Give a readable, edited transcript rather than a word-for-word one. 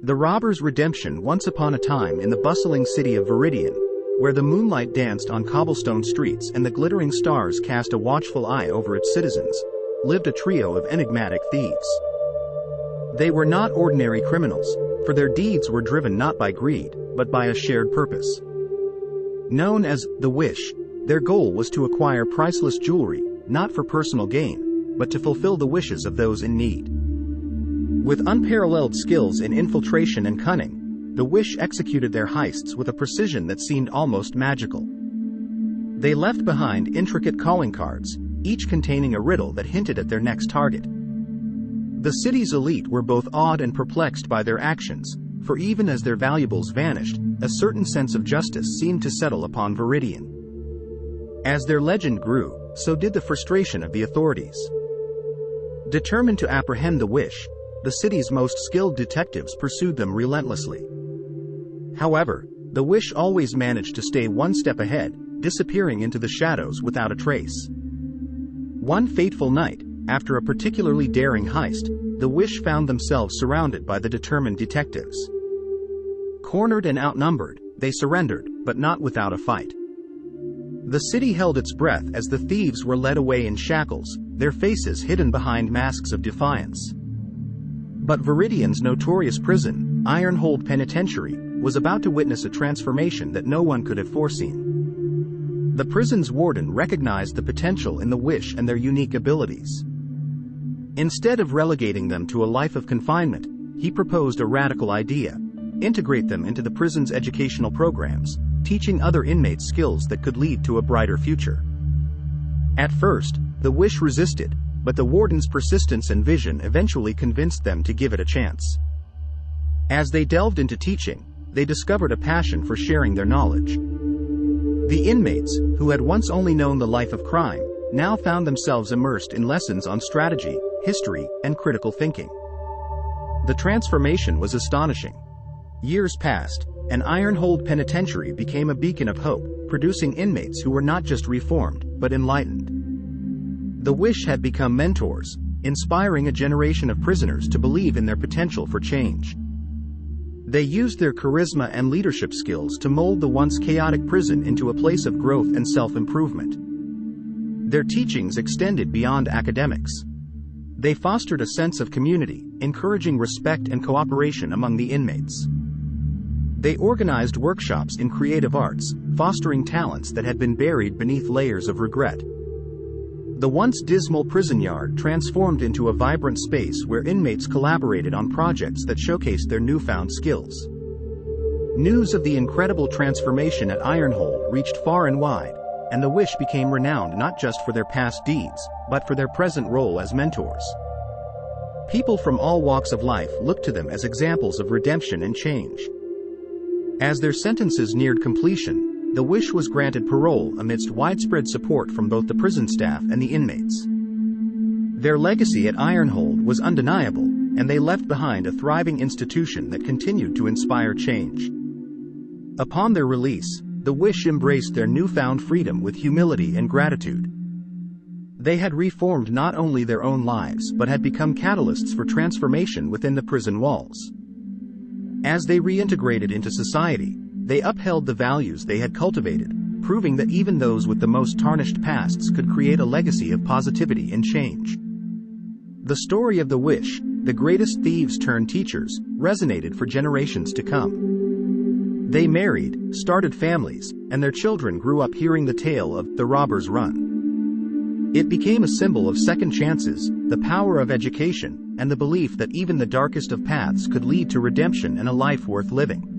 The Robber's Redemption. Once upon a time in the bustling city of Viridian, where the moonlight danced on cobblestone streets and the glittering stars cast a watchful eye over its citizens, lived a trio of enigmatic thieves. They were not ordinary criminals, for their deeds were driven not by greed, but by a shared purpose. Known as the Wish, their goal was to acquire priceless jewelry, not for personal gain, but to fulfill the wishes of those in need. With unparalleled skills in infiltration and cunning, the Wish executed their heists with a precision that seemed almost magical. They left behind intricate calling cards, each containing a riddle that hinted at their next target. The city's elite were both awed and perplexed by their actions, for even as their valuables vanished, a certain sense of justice seemed to settle upon Viridian. As their legend grew, so did the frustration of the authorities. Determined to apprehend the Wish, the city's most skilled detectives pursued them relentlessly. However, the Wish always managed to stay one step ahead, disappearing into the shadows without a trace. One fateful night, after a particularly daring heist, the Wish found themselves surrounded by the determined detectives. Cornered and outnumbered, they surrendered, but not without a fight. The city held its breath as the thieves were led away in shackles, their faces hidden behind masks of defiance. But Viridian's notorious prison, Ironhold Penitentiary, was about to witness a transformation that no one could have foreseen. The prison's warden recognized the potential in the Wish and their unique abilities. Instead of relegating them to a life of confinement, he proposed a radical idea: integrate them into the prison's educational programs, teaching other inmates skills that could lead to a brighter future. At first, the Wish resisted, but the warden's persistence and vision eventually convinced them to give it a chance. As they delved into teaching, they discovered a passion for sharing their knowledge. The inmates, who had once only known the life of crime, now found themselves immersed in lessons on strategy, history, and critical thinking. The transformation was astonishing. Years passed, and Ironhold Penitentiary became a beacon of hope, producing inmates who were not just reformed, but enlightened. The Wish had become mentors, inspiring a generation of prisoners to believe in their potential for change. They used their charisma and leadership skills to mold the once chaotic prison into a place of growth and self-improvement. Their teachings extended beyond academics. They fostered a sense of community, encouraging respect and cooperation among the inmates. They organized workshops in creative arts, fostering talents that had been buried beneath layers of regret. The once dismal prison yard transformed into a vibrant space where inmates collaborated on projects that showcased their newfound skills. News of the incredible transformation at Ironhold reached far and wide, and the Wish became renowned not just for their past deeds, but for their present role as mentors. People from all walks of life looked to them as examples of redemption and change. As their sentences neared completion, the Wish was granted parole amidst widespread support from both the prison staff and the inmates. Their legacy at Ironhold was undeniable, and they left behind a thriving institution that continued to inspire change. Upon their release, the Wish embraced their newfound freedom with humility and gratitude. They had reformed not only their own lives but had become catalysts for transformation within the prison walls. As they reintegrated into society, they upheld the values they had cultivated, proving that even those with the most tarnished pasts could create a legacy of positivity and change. The story of the Wish, the greatest thieves turned teachers, resonated for generations to come. They married, started families, and their children grew up hearing the tale of the Robber's Run. It became a symbol of second chances, the power of education, and the belief that even the darkest of paths could lead to redemption and a life worth living.